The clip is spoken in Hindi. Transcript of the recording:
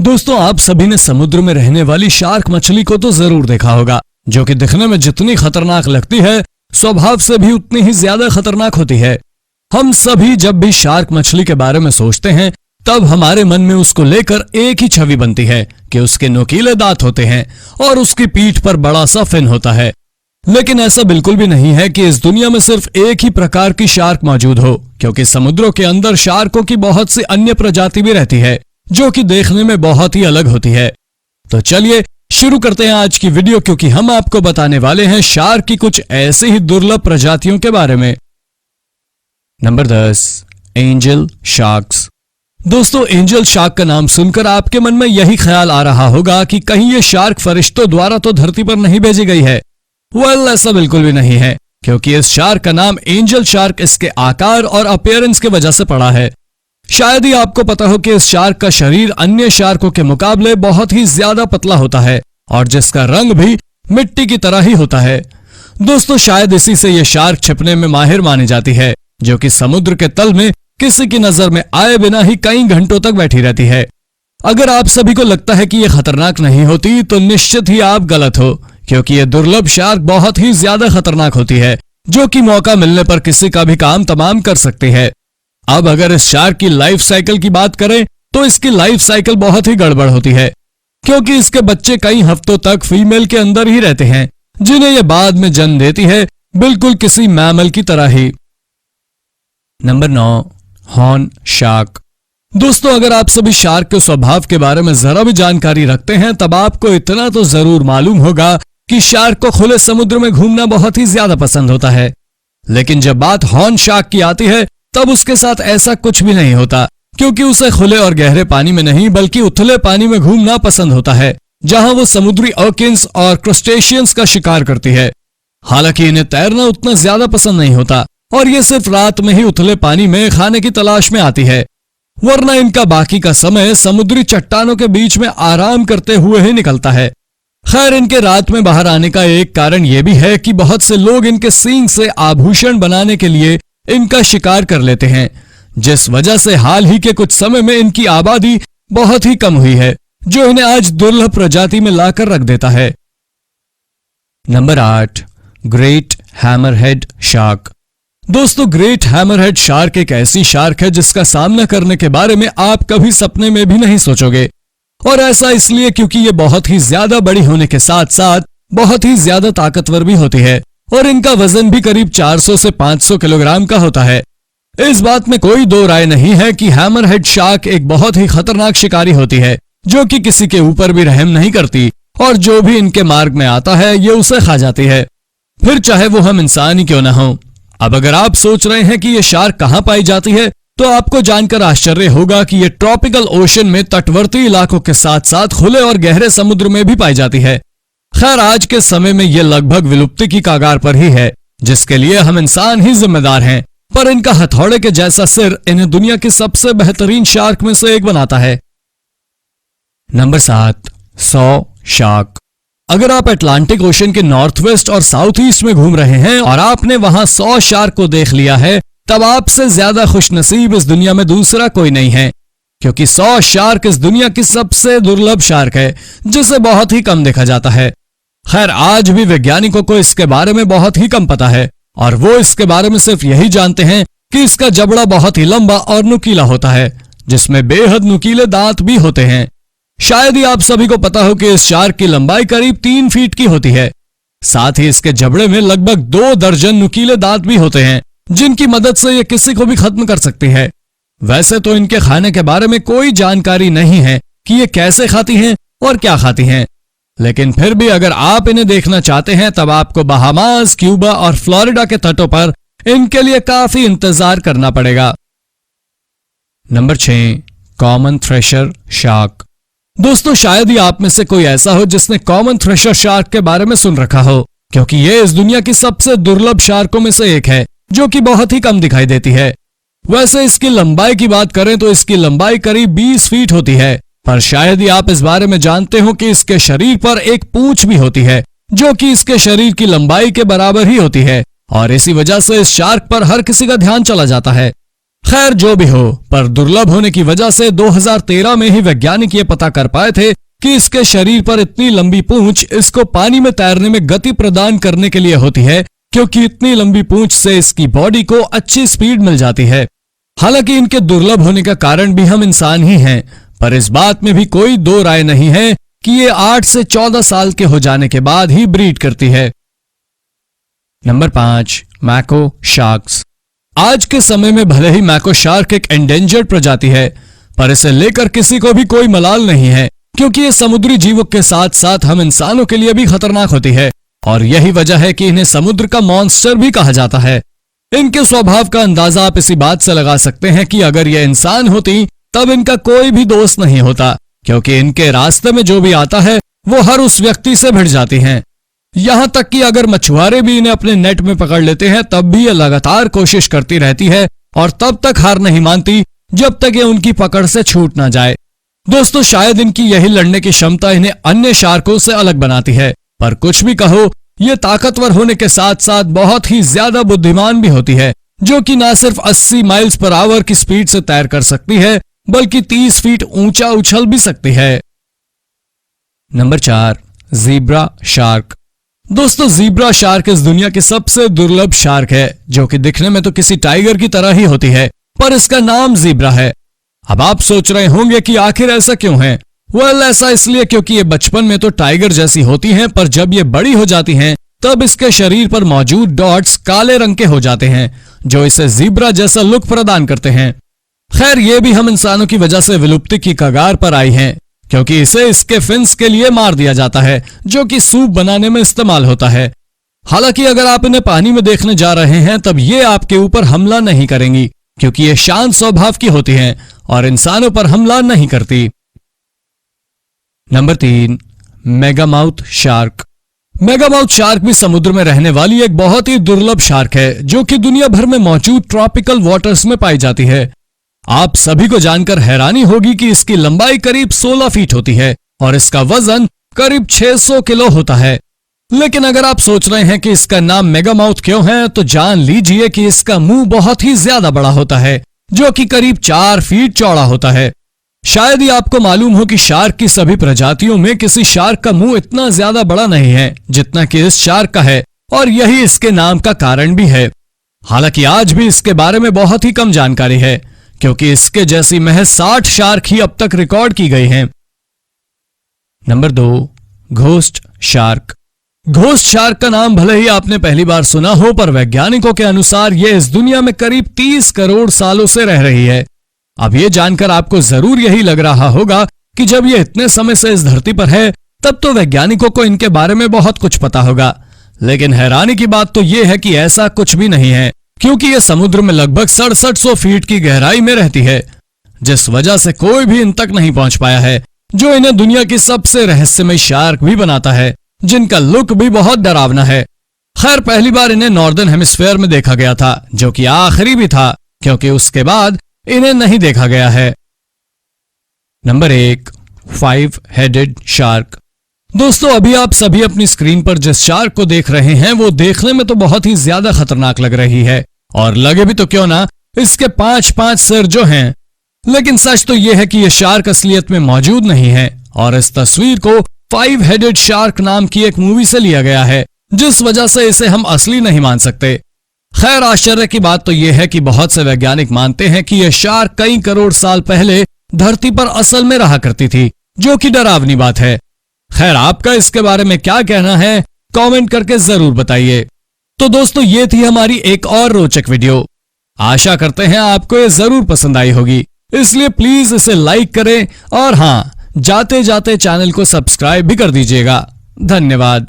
दोस्तों, आप सभी ने समुद्र में रहने वाली शार्क मछली को तो जरूर देखा होगा, जो कि दिखने में जितनी खतरनाक लगती है स्वभाव से भी उतनी ही ज्यादा खतरनाक होती है। हम सभी जब भी शार्क मछली के बारे में सोचते हैं तब हमारे मन में उसको लेकर एक ही छवि बनती है कि उसके नुकीले दांत होते हैं और उसकी पीठ पर बड़ा सा फिन होता है। लेकिन ऐसा बिल्कुल भी नहीं है कि इस दुनिया में सिर्फ एक ही प्रकार की शार्क मौजूद हो, क्योंकि समुद्रों के अंदर शार्कों की बहुत सी अन्य प्रजाति भी रहती है जो कि देखने में बहुत ही अलग होती है। तो चलिए शुरू करते हैं आज की वीडियो, क्योंकि हम आपको बताने वाले हैं शार्क की कुछ ऐसी ही दुर्लभ प्रजातियों के बारे में। Number 10, angel sharks. दोस्तों, एंजल शार्क का नाम सुनकर आपके मन में यही ख्याल आ रहा होगा कि कहीं ये शार्क फरिश्तों द्वारा तो धरती पर नहीं भेजी गई है। ऐसा बिल्कुल भी नहीं है, क्योंकि इस शार्क का नाम एंजल शार्क इसके आकार और अपीयरेंस की वजह से पड़ा है। शायद ही आपको पता हो कि इस शार्क का शरीर अन्य शार्कों के मुकाबले बहुत ही ज्यादा पतला होता है और जिसका रंग भी मिट्टी की तरह ही होता है। दोस्तों, शायद इसी से यह शार्क छिपने में माहिर मानी जाती है, जो कि समुद्र के तल में किसी की नजर में आए बिना ही कई घंटों तक बैठी रहती है। अगर आप सभी को लगता है कि यह खतरनाक नहीं होती तो निश्चित ही आप गलत हो, क्योंकि यह दुर्लभ शार्क बहुत ही ज्यादा खतरनाक होती है, जो कि मौका मिलने पर किसी का भी काम तमाम कर सकती है। अब अगर इस शार्क की लाइफ साइकिल की बात करें तो इसकी लाइफ साइकिल बहुत ही गड़बड़ होती है, क्योंकि इसके बच्चे कई हफ्तों तक फीमेल के अंदर ही रहते हैं, जिन्हें यह बाद में जन्म देती है, बिल्कुल किसी मैमल की तरह ही। Number 9, horn shark. दोस्तों, अगर आप सभी शार्क के स्वभाव के बारे में जरा भी जानकारी रखते हैं तब आपको इतना तो जरूर मालूम होगा कि शार्क को खुले समुद्र में घूमना बहुत ही ज्यादा पसंद होता है। लेकिन जब बात हॉर्न शार्क की आती है तब उसके साथ ऐसा कुछ भी नहीं होता, क्योंकि उसे खुले और गहरे पानी में नहीं बल्कि उथले पानी में घूमना पसंद होता है, जहां वो समुद्री अर्किन्स और क्रस्टेशियंस का शिकार करती है। हालांकि इन्हें तैरना उतना ज्यादा पसंद नहीं होता और ये सिर्फ रात में ही उथले पानी में खाने की तलाश में आती है, वरना इनका बाकी का समय समुद्री चट्टानों के बीच में आराम करते हुए ही निकलता है। खैर, इनके रात में बाहर आने का एक कारण यह भी है कि बहुत से लोग इनके सींग से आभूषण बनाने के लिए इनका शिकार कर लेते हैं, जिस वजह से हाल ही के कुछ समय में इनकी आबादी बहुत ही कम हुई है, जो इन्हें आज दुर्लभ प्रजाति में लाकर रख देता है। Number 8, great hammerhead shark. दोस्तों, ग्रेट हैमरहेड शार्क एक ऐसी शार्क है जिसका सामना करने के बारे में आप कभी सपने में भी नहीं सोचोगे, और ऐसा इसलिए क्योंकि ये बहुत ही ज्यादा बड़ी होने के साथ साथ बहुत ही ज्यादा ताकतवर भी होती है और इनका वजन भी करीब 400 से 500 किलोग्राम का होता है। इस बात में कोई दो राय नहीं है कि हैमरहेड शार्क एक बहुत ही खतरनाक शिकारी होती है, जो कि किसी के ऊपर भी रहम नहीं करती और जो भी इनके मार्ग में आता है ये उसे खा जाती है, फिर चाहे वो हम इंसान ही क्यों ना हो। अब अगर आप सोच रहे हैं कि ये शार्क कहाँ पाई जाती है तो आपको जानकर आश्चर्य होगा कि ये ट्रॉपिकल ओशन में तटवर्ती इलाकों के साथ साथ खुले और गहरे समुद्र में भी पाई जाती है। खैर, आज के समय में ये लगभग विलुप्ति की कगार पर ही है, जिसके लिए हम इंसान ही जिम्मेदार हैं, पर इनका हथौड़े के जैसा सिर इन्हें दुनिया की सबसे बेहतरीन शार्क में से एक बनाता है। Number 7, saw shark. अगर आप अटलांटिक ओशन के नॉर्थ वेस्ट और साउथ ईस्ट में घूम रहे हैं और आपने वहां सॉ शार्क को देख लिया है, तब आपसे ज्यादा खुशनसीब इस दुनिया में दूसरा कोई नहीं है, क्योंकि सॉ शार्क इस दुनिया की सबसे दुर्लभ शार्क है, जिसे बहुत ही कम देखा जाता है। खैर, आज भी वैज्ञानिकों को इसके बारे में बहुत ही कम पता है और वो इसके बारे में सिर्फ यही जानते हैं कि इसका जबड़ा बहुत ही लंबा और नुकीला होता है, जिसमें बेहद नुकीले दांत भी होते हैं। शायद ही आप सभी को पता हो कि इस शार्क की लंबाई करीब 3 फीट की होती है। साथ ही इसके जबड़े में लगभग 2 दर्जन नुकीले दांत भी होते हैं, जिनकी मदद से ये किसी को भी खत्म कर सकती है। वैसे तो इनके खाने के बारे में कोई जानकारी नहीं है कि ये कैसे खाती हैं और क्या खाती हैं, लेकिन फिर भी अगर आप इन्हें देखना चाहते हैं तब आपको बहामास, क्यूबा और फ्लोरिडा के तटों पर इनके लिए काफी इंतजार करना पड़ेगा। Number 6, common thresher shark. दोस्तों, शायद ही आप में से कोई ऐसा हो जिसने कॉमन थ्रेशर शार्क के बारे में सुन रखा हो, क्योंकि ये इस दुनिया की सबसे दुर्लभ शार्कों में से एक है, जो कि बहुत ही कम दिखाई देती है। वैसे इसकी लंबाई की बात करें तो इसकी लंबाई करीब 20 फीट होती है, पर शायद ही आप इस बारे में जानते हो कि इसके शरीर पर एक पूंछ भी होती है, जो कि इसके शरीर की लंबाई के बराबर ही होती है, और इसी वजह से इस शार्क पर हर किसी का ध्यान चला जाता है। खैर जो भी हो, पर दुर्लभ होने की वजह से 2013 में ही वैज्ञानिक ये पता कर पाए थे कि इसके शरीर पर इतनी लंबी पूंछ इसको पानी में तैरने में गति प्रदान करने के लिए होती है, क्योंकि इतनी लंबी पूंछ से इसकी बॉडी को अच्छी स्पीड मिल जाती है। हालांकि इनके दुर्लभ होने का कारण भी हम इंसान ही हैं, पर इस बात में भी कोई दो राय नहीं है कि ये 8 से 14 साल के हो जाने के बाद ही ब्रीड करती है। Number 5, mako sharks. आज के समय में भले ही मैको शार्क एक एंडेंजर्ड प्रजाति है, पर इसे लेकर किसी को भी कोई मलाल नहीं है, क्योंकि ये समुद्री जीवों के साथ साथ हम इंसानों के लिए भी खतरनाक होती है, और यही वजह है कि इन्हें समुद्र का मॉन्स्टर भी कहा जाता है। इनके स्वभाव का अंदाजा आप इसी बात से लगा सकते हैं कि अगर ये इंसान होती तब इनका कोई भी दोस्त नहीं होता, क्योंकि इनके रास्ते में जो भी आता है वो हर उस व्यक्ति से भिड़ जाती हैं। यहां तक कि अगर मछुआरे भी इन्हें अपने नेट में पकड़ लेते हैं तब भी ये लगातार कोशिश करती रहती है और तब तक हार नहीं मानती जब तक ये उनकी पकड़ से छूट ना जाए। दोस्तों, शायद इनकी यही लड़ने की क्षमता इन्हें अन्य शार्कों से अलग बनाती है, पर कुछ भी कहो, ये ताकतवर होने के साथ साथ बहुत ही ज्यादा बुद्धिमान भी होती है, जो कि न सिर्फ 80 माइल्स पर आवर की स्पीड से तैर कर सकती है, बल्कि 30 फीट ऊंचा उछल भी सकती है। Number 4, zebra shark. दोस्तों, ज़ीब्रा शार्क इस दुनिया की सबसे दुर्लभ शार्क है, जो कि दिखने में तो किसी टाइगर की तरह ही होती है, पर इसका नाम ज़ीब्रा है। अब आप सोच रहे होंगे कि आखिर ऐसा क्यों है? ऐसा इसलिए क्योंकि ये बचपन में तो टाइगर जैसी होती हैं, पर जब ये बड़ी हो जाती हैं तब इसके शरीर पर मौजूद डॉट्स काले रंग के हो जाते हैं, जो इसे ज़ीब्रा जैसा लुक प्रदान करते हैं। खैर, ये भी हम इंसानों की वजह से विलुप्ति की कगार पर आई हैं, क्योंकि इसे इसके फिन्स के लिए मार दिया जाता है, जो कि सूप बनाने में इस्तेमाल होता है। हालांकि अगर आप इन्हें पानी में देखने जा रहे हैं तब ये आपके ऊपर हमला नहीं करेंगी, क्योंकि ये शांत स्वभाव की होती हैं और इंसानों पर हमला नहीं करती। Number 3, megamouth shark. Megamouth shark भी समुद्र में रहने वाली एक बहुत ही दुर्लभ शार्क है, जो कि दुनिया भर में मौजूद ट्रॉपिकल वाटर्स में पाई जाती है। आप सभी को जानकर हैरानी होगी कि इसकी लंबाई करीब 16 फीट होती है और इसका वजन करीब 600 किलो होता है। लेकिन अगर आप सोच रहे हैं कि इसका नाम मेगामाउथ क्यों है, तो जान लीजिए कि इसका मुंह बहुत ही ज्यादा बड़ा होता है, जो कि करीब 4 फीट चौड़ा होता है। शायद ही आपको मालूम हो कि शार्क की सभी प्रजातियों में किसी शार्क का मुंह इतना ज्यादा बड़ा नहीं है जितना कि इस शार्क का है, और यही इसके नाम का कारण भी है। हालांकि आज भी इसके बारे में बहुत ही कम जानकारी है, क्योंकि इसके जैसी महज 60 शार्क ही अब तक रिकॉर्ड की गई हैं। Number 2, ghost shark. Ghost shark का नाम भले ही आपने पहली बार सुना हो, पर वैज्ञानिकों के अनुसार यह इस दुनिया में करीब 30 करोड़ सालों से रह रही है। अब यह जानकर आपको जरूर यही लग रहा होगा कि जब ये इतने समय से इस धरती पर है तब तो वैज्ञानिकों को इनके बारे में बहुत कुछ पता होगा। लेकिन हैरानी की बात तो यह है कि ऐसा कुछ भी नहीं है, क्योंकि यह समुद्र में लगभग 6700 फीट की गहराई में रहती है, जिस वजह से कोई भी इन तक नहीं पहुंच पाया है, जो इन्हें दुनिया की सबसे रहस्यमय शार्क भी बनाता है, जिनका लुक भी बहुत डरावना है। खैर, पहली बार इन्हें नॉर्दर्न हेमिस्फीयर में देखा गया था, जो कि आखिरी भी था, क्योंकि उसके बाद इन्हें नहीं देखा गया है। Number 1, 5 headed shark. दोस्तों, अभी आप सभी अपनी स्क्रीन पर जिस शार्क को देख रहे हैं वो देखने में तो बहुत ही ज्यादा खतरनाक लग रही है, और लगे भी तो क्यों ना, इसके 5-5 सिर जो हैं। लेकिन सच तो यह है कि यह शार्क असलियत में मौजूद नहीं है, और इस तस्वीर को 5 हेडेड शार्क नाम की एक मूवी से लिया गया है, जिस वजह से इसे हम असली नहीं मान सकते। खैर, आश्चर्य की बात तो यह है कि बहुत से वैज्ञानिक मानते हैं कि यह शार्क कई करोड़ साल पहले धरती पर असल में रहा करती थी, जो कि डरावनी बात है। खैर, आपका इसके बारे में क्या कहना है, कमेंट करके जरूर बताइए। तो दोस्तों, ये थी हमारी एक और रोचक वीडियो। आशा करते हैं आपको ये जरूर पसंद आई होगी, इसलिए प्लीज इसे लाइक करें और हाँ, जाते जाते चैनल को सब्सक्राइब भी कर दीजिएगा। धन्यवाद।